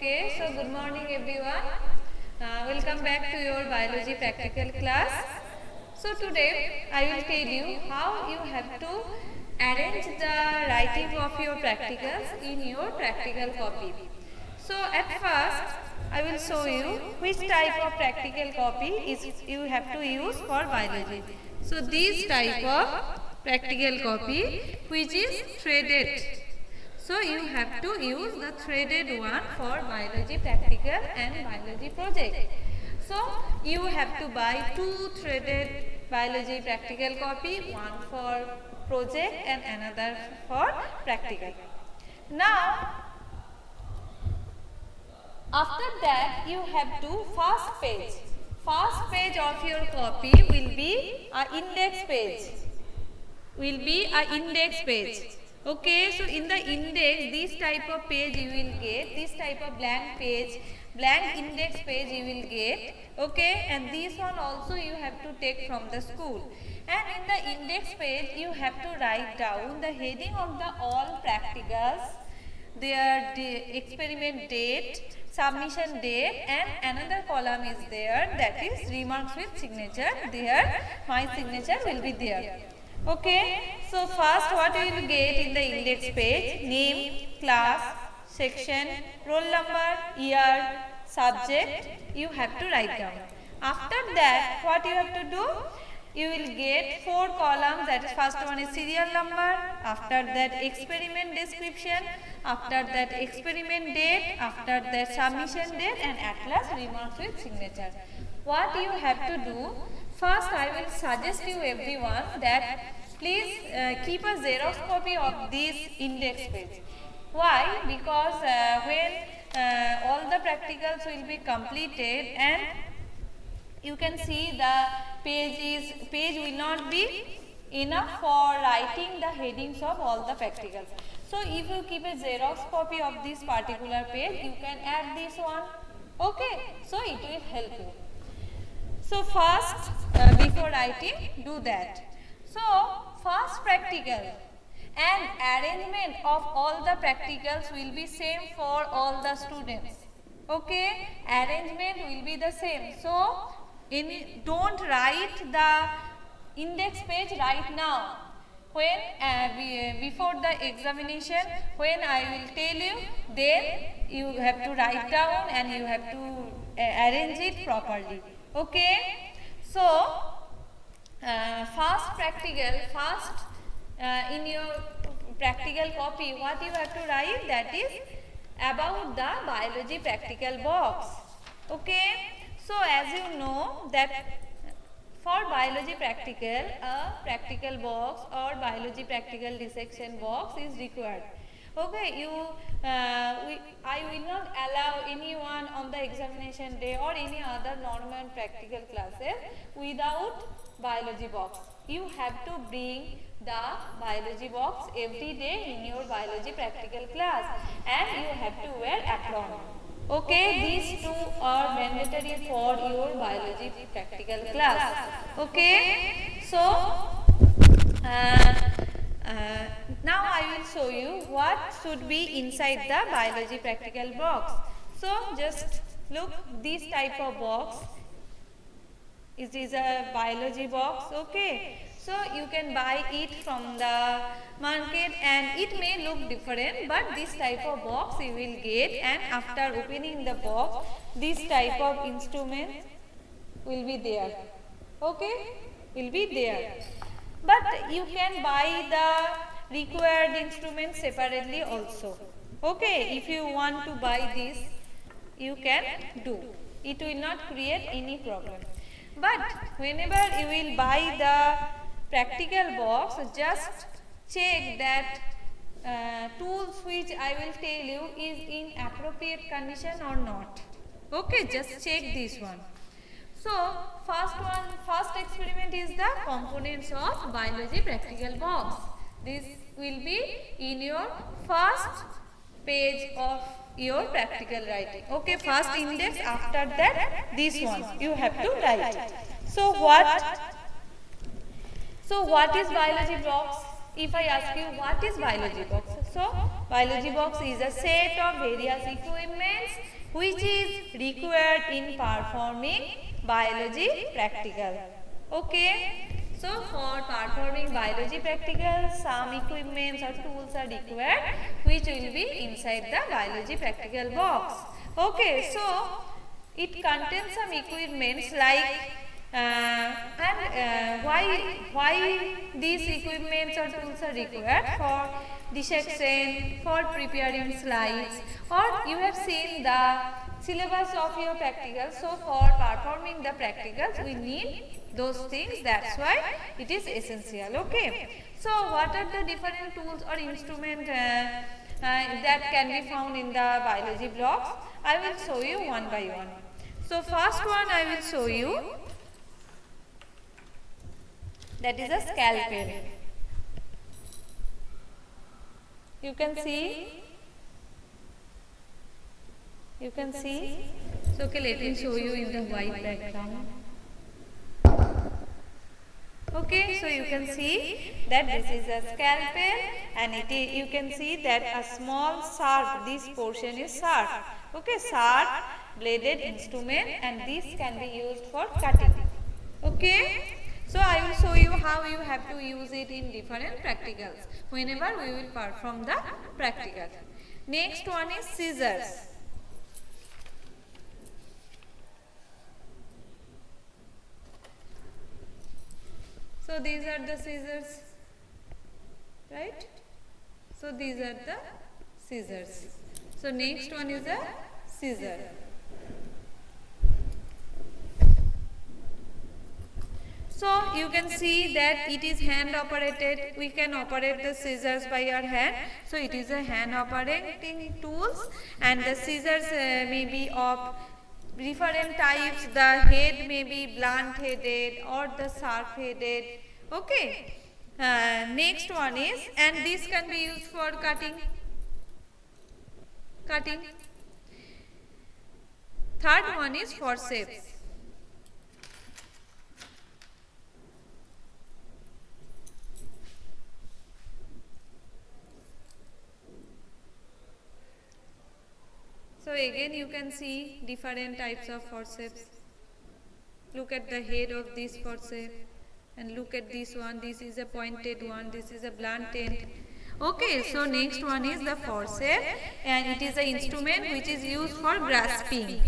Okay, so good morning everyone. Welcome back to your biology practical class. So today I will tell you how you have to arrange the writing of your practicals in your practical copy. So at first I will show you which type of practical copy is you have to use for biology. So this type of practical copy which is threaded. So you have to use the threaded one for biology practical and biology project. So you have to buy two threaded biology practical copy, one for project and another for practical. Now after that you have to first page. First page of your copy will be a index page. Okay, so in the index, this type of page you will get, this type of blank page, blank index page you will get, okay, and this one also you have to take from the school. And in the index page, you have to write down the heading of the all practicals, their experiment date, submission date, and another column is there, that is remarks with signature. There my signature will be there. Okay, so first what we will get in the index page: name, class, section, roll number, year, subject, you have to write down. After that what you have to do? You will get 4 columns, that is first one is serial number, after that experiment description, after that experiment date, after that submission date, and at last remarks with signature. What you have to do? First I will suggest you everyone that please keep a Xerox copy of this index page. Why? Because when all the practicals will be completed and you can see the page will not be enough for writing the headings of all the practicals. So if you keep a Xerox copy of this particular page, you can add this one. Okay, so it will help you. So first, before writing, do that. So first practical and arrangement of all the practicals will be same for all the students. Okay, arrangement will be the same. So don't write the index page right now. When before the examination, when I will tell you, then you have to write down and you have to arrange it properly. Okay, so first in your practical copy, what you have to write, that is about the biology practical box. Okay, so as you know that for biology practical, a practical box or biology practical dissection box is required. Okay, I will not allow anyone on the examination day or any other normal practical classes without biology box. You have to bring the biology box every day in your biology practical class, and you have to wear apron. Okay, these two are mandatory for your biology practical class. Okay, so now I will show you what should be inside the biology practical box. So just look, this type of box, it is a biology box. Okay, so you can buy it from the market and it may look different, but this type of box you will get, and after opening the box, this type of instrument will be there. Okay, will be there. But you can buy the required instruments separately also. Okay, if you want to buy this, you can do. It will not create any problem. But whenever you will buy the practical box, just check that tools which I will tell you is in appropriate condition or not. Okay, just check this one. So first experiment is the components of biology practical box. This will be in your first page of your practical writing. Okay, first index, after that this one you have to write. So what is biology box? If I ask you what is biology box, So biology box is a set of various equipments which is required in performing biology practical. Okay. So for performing biology practical, some equipments or tools are required which will be inside the biology practical box. Okay, so it contains some equipments like why these equipments or tools are required for dissection, for preparing slides, or you have seen the syllabus of your practicals. So for performing the practicals we need those things, that's why it is essential. Okay, so what are the different tools or instruments that can be found in the biology blocks? I will show you one by one. So first one I will show you, that is a scalpel. You can see. So okay, let me show you in the white background. Okay, so you can see that this is a scalpel, and you can see that a small sharp, this portion is sharp. Okay, sharp bladed instrument, and this can be used for cutting. Okay, so I will show you how you have to use it in different practicals whenever we will perform the practical. Next one is scissors. So these are the scissors, right? So these are the scissors. So next one is a scissor. So you can see that it is hand operated. We can operate the scissors by our hand. So it is a hand operating tools, and the scissors may be of different types. The head may be blunt headed or the sharp headed. Okay. Next one is, and this can be used for cutting. Third one is forceps. So again you can see different types of forceps. Look at the head of this forceps and look at this one. This is a pointed one, this is a blunt end. Okay, so next one is the forceps, and it is an instrument which is used for grasping.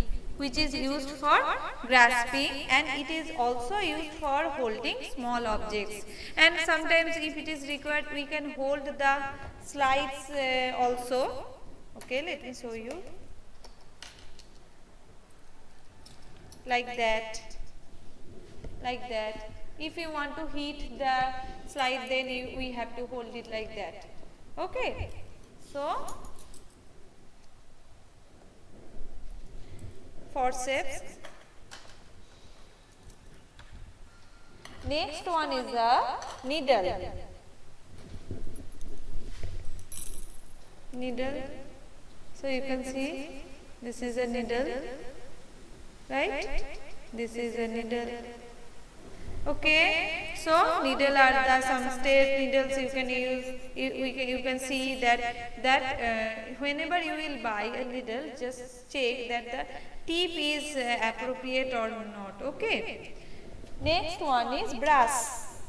And it is also used for holding small objects. And sometimes if it is required we can hold the slides also. Okay, let me show you. Like that. If you want to heat the slide, then we have to hold it like that. Okay, so forceps. Next one is a needle. So you can see this is a needle, right? This is a needle. Okay, so needle are the some state needles you can use. You can see that whenever you will buy a needle, just check that the tip is appropriate or not. Okay. Next one is brass.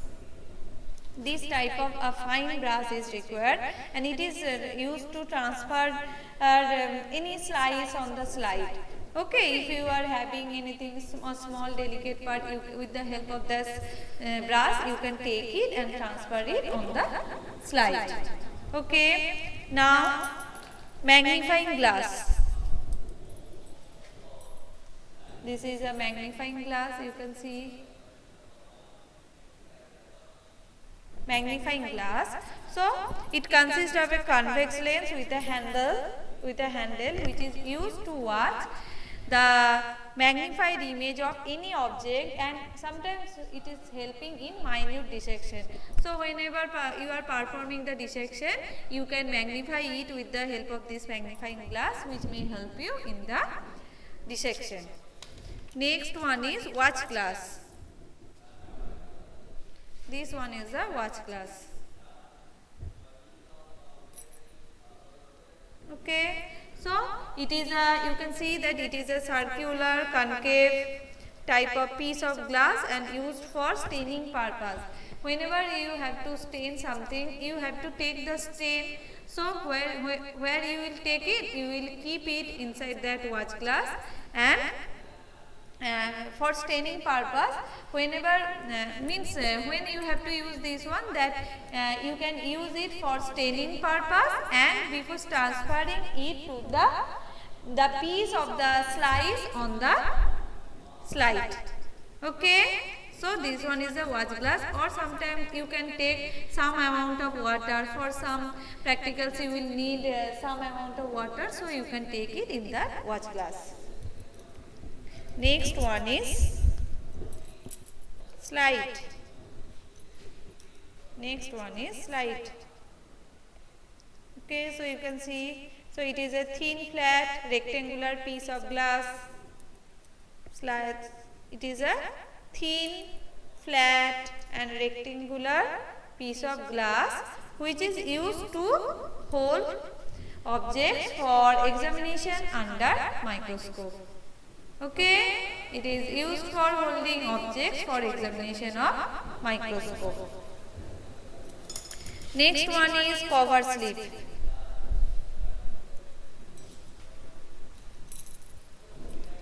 This type of a fine brass is required, and it is used to transfer any slice on the slide. Okay, if you are having anything small delicate part, with the help of this brass you can take it and transfer it on the slide. Okay, now magnifying glass. This is a magnifying glass, you can see. Magnifying glass. So it consists of a convex lens with a handle which is used to watch the magnified image of any object, and sometimes it is helping in minute dissection. So whenever you are performing the dissection, you can magnify it with the help of this magnifying glass, which may help you in the dissection. Next one is watch glass. This one is a watch glass. Okay, so it is a, you can see that it is a circular concave type of piece of glass and used for staining purpose. Whenever you have to stain something, you have to take the stain. So where you will take it, you will keep it inside that watch glass, and for staining purpose, whenever when you have to use this one, that you can use it for staining purpose, and before transferring it to the piece of the slice on the slide. Okay, so this one is a watch glass, or sometimes you can take some amount of water. For some practicals you will need some amount of water, so you can take it in the watch glass. Next one is slide. Next one is slide. Okay, so you can see, so it is a thin flat rectangular piece of glass. Slide. It is a thin flat and rectangular piece of glass which is used to hold objects for examination under microscope. Okay, it is used for holding objects for examination of microscope. Next one is cover slip.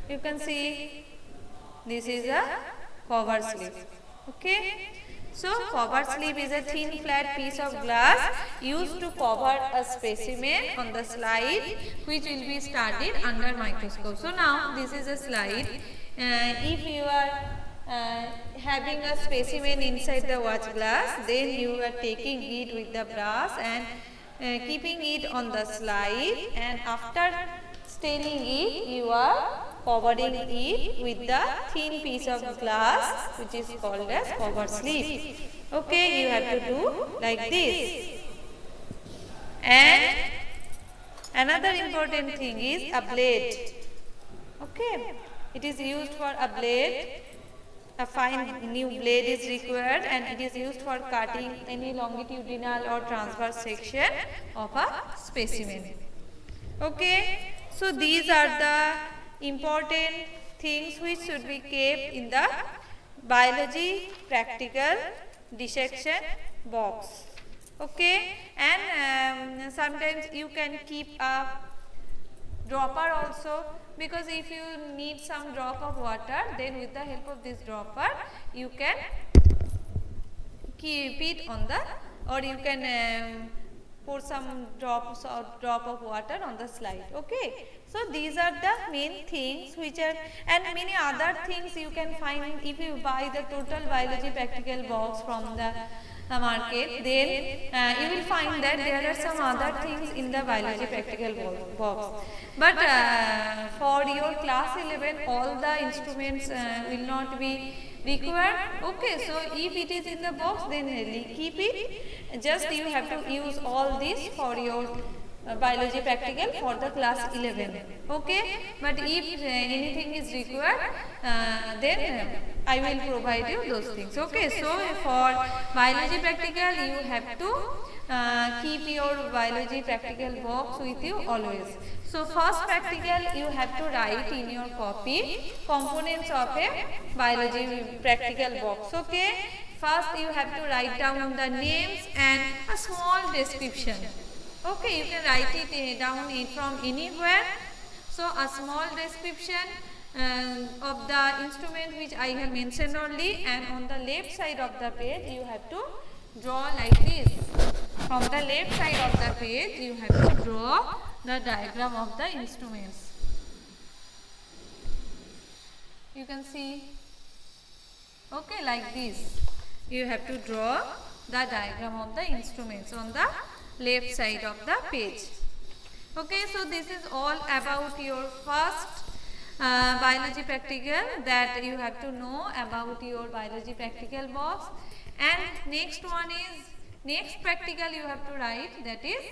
You can see this is a cover slip. Okay, so cover slip is a thin flat piece of glass used to cover a specimen on the slide which will be studied under microscope. So now this is a slide. If you are having a specimen inside the watch glass, then you are taking it with the brush and keeping it on the slide, and after staining it, you are covering it with the thin piece of glass which is called as cover slip. Okay, you have to do like this. And another important thing is a blade. Okay, it is used for a blade. A fine new blade is required, and it is used for cutting any longitudinal or transverse section of a specimen. Okay, so these are the important things which should be kept in the biology practical dissection box. Okay, and sometimes you can keep a dropper also, because if you need some drop of water, then with the help of this dropper you can keep it on the, or you can pour some drops or drop of water on the slide. Okay, so these are the main things which are, and many other things you can find if you buy the total biology practical box from the market. Then you will find that there are some other things in the biology practical box, but for your class 11 all the instruments will not be required. Okay, so if it is in the box, then keep it. Just you have to use all this for your biology practical for the class 11. Okay, but if anything is required, then I will provide you those things. Okay, so for biology practical you have to keep your biology practical box with you always. So first practical you have to write in your copy components of a biology practical box. Okay, first you have to write down the names and a small description. Okay, you can write it down from anywhere. So a small description of the instrument which I have mentioned only, and on the left side of the page you have to draw like this. From the left side of the page you have to draw the diagram of the instruments. You can see, okay, like this. You have to draw the diagram of the instruments on the left side of the page. Okay, so this is all about your first biology practical, that you have to know about your biology practical box. And next one is, next practical you have to write, that is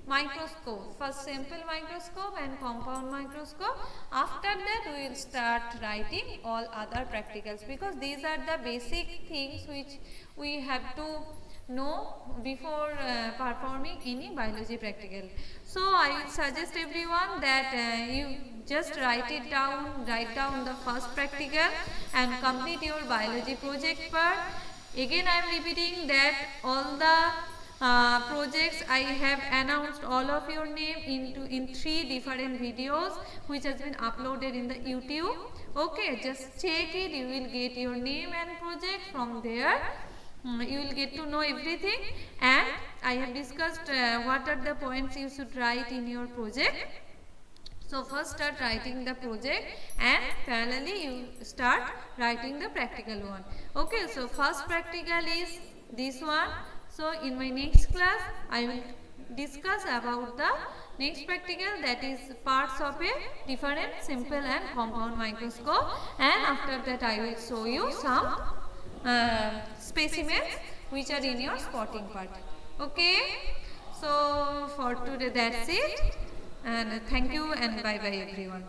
microscope. First simple microscope and compound microscope. After that we will start writing all other practicals, because these are the basic things which we have to know before performing any biology practical. So I suggest everyone that you just write down the first practical and complete your biology project part. Again I am repeating that all the projects I have announced all of your name in 3 different videos which has been uploaded in the YouTube. Okay, just check it, you will get your name and project from there. You will get to know everything, and I have discussed what are the points you should write in your project. So first start writing the project and parallelly you start writing the practical one. Okay, so first practical is this one. So in my next class I will discuss about the next practical, that is parts of a different simple and compound microscope, and after that I will show you some specimens which are in your spotting part. Okay, so for today that's it, and thank you and bye bye everyone.